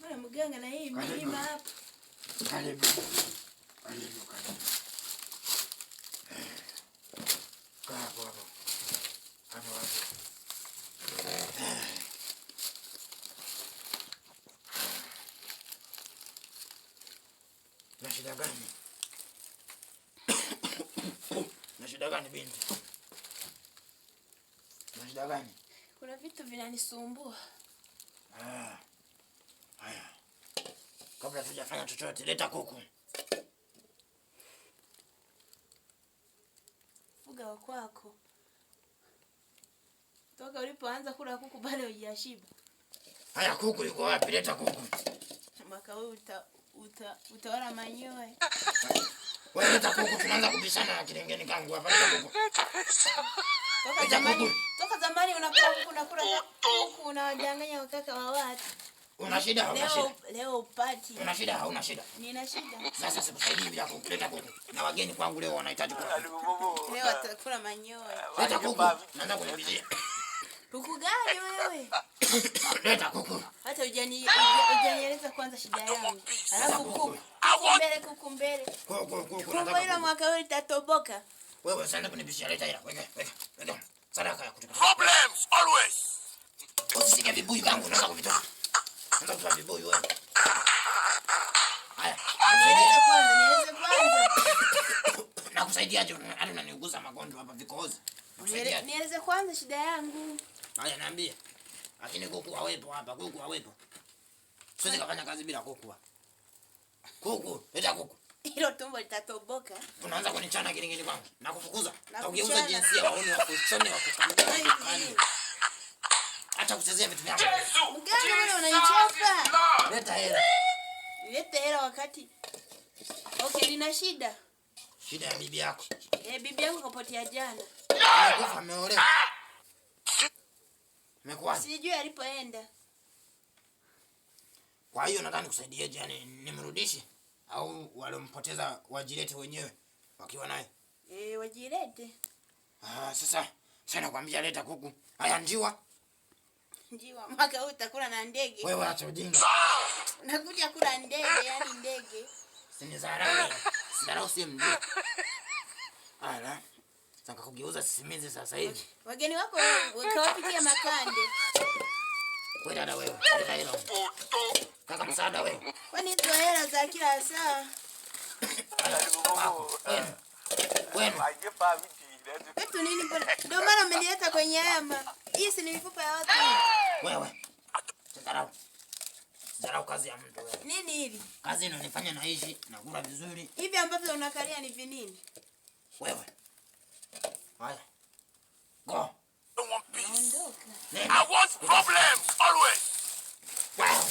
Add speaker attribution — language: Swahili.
Speaker 1: Bwana mganga na hii milima hapa.
Speaker 2: Karibu. Hapo. Na shida gani? Na shida gani binti? Na shida gani?
Speaker 1: Kuna vitu vinanisumbua.
Speaker 2: Haya. Kabla tujafanya chochote, leta kuku.
Speaker 1: Fuga wa kwako. Toka ulipoanza kula kuku bado hujashiba.
Speaker 2: Haya, kuku yuko wapi? Leta kuku.
Speaker 1: Mwaka huu utawala manyoya.
Speaker 2: Wewe leta kuku, tunaanza kubishana na kilengeni kangu hapa. Leta kuku.
Speaker 1: Toka zamani unakula kuku unawajanganya wakaka wa watu.
Speaker 2: Una shida au una shida?
Speaker 1: Leo upati.
Speaker 2: Una shida au una shida?
Speaker 1: Nina shida.
Speaker 2: Sasa sikusaidii bila kuku. Leta kuku. Na wageni kwangu leo wanahitaji kuku.
Speaker 1: Leo atakula manyoya.
Speaker 2: Leta kuku. Naanza kunibishia.
Speaker 1: Kuku gani wewe?
Speaker 2: Leta kuku.
Speaker 1: Hata hujanieleza kwanza shida yangu. Alafu kuku mbele. Kuku ile mwaka huu itatoboka.
Speaker 2: Wewe sana kunibishia, leta hela. Weka. Sadaka ya kutupa.
Speaker 3: Problems always.
Speaker 2: Usisike vibuyu kangu, unaweza kuvitoa. Unaweza kutoa vibuyu wewe. Haya.
Speaker 1: Nieleze kwanza.
Speaker 2: Nakusaidiaje? Hadi unaniuguza magonjwa hapa vikohozi.
Speaker 1: Nieleze kwanza shida yangu.
Speaker 2: Haya, niambie. Lakini kuku hawepo hapa, kuku hawepo. Siwezi kufanya kazi bila kuku. Kuku, leta kuku.
Speaker 1: Hilo tumbo litatoboka.
Speaker 2: Unaanza kunichana kilingeni kwangu. Nakufukuza. Na ugeuza jinsia waone wa kushone wa kukamata. Acha kuchezea vitu vyangu.
Speaker 1: Mganga wewe unanichapa.
Speaker 2: Leta hela.
Speaker 1: Leta hela wakati. Okay, nina shida.
Speaker 2: Shida ya bibi yako.
Speaker 1: Bibi yangu kapotea jana.
Speaker 2: Amekufa, ameolewa. Amekuwa.
Speaker 1: Sijui alipoenda.
Speaker 2: Kwa hiyo nadhani kusaidieje, yani nimrudishe au walompoteza wajilete wenyewe wakiwa naye?
Speaker 1: Wajilete.
Speaker 2: Sasa nakwambia leta kuku. Haya, njiwa.
Speaker 1: Njiwa mwaka huu utakula na ndege.
Speaker 2: Wewe acha ujinga.
Speaker 1: Nakuja kula ndege, yani ndege.
Speaker 2: Sinizarau. Sinizarau si mjinga. Ala. Sasa kugeuza sisimizi sasa hivi.
Speaker 1: Wageni wako wakawapikia makande.
Speaker 2: Wewe dada wewe. Leta hela. Kaka msaada wewe.
Speaker 1: Kwani hizo hela za kila saa?
Speaker 2: Wewe.
Speaker 1: Wetu nini bwana? Ndio maana umenileta kwenye hema. Hii si ni mifupa ya watu.
Speaker 2: Wewe. Zarau kazi ya mtu wewe.
Speaker 1: Nini hili?
Speaker 2: Kazi inanifanya naishi na kula vizuri.
Speaker 1: Hivi ambavyo unakalia ni vinini?
Speaker 2: Wewe. Haya. Go.
Speaker 1: Ondoka.
Speaker 3: I want problems always.
Speaker 2: Wewe.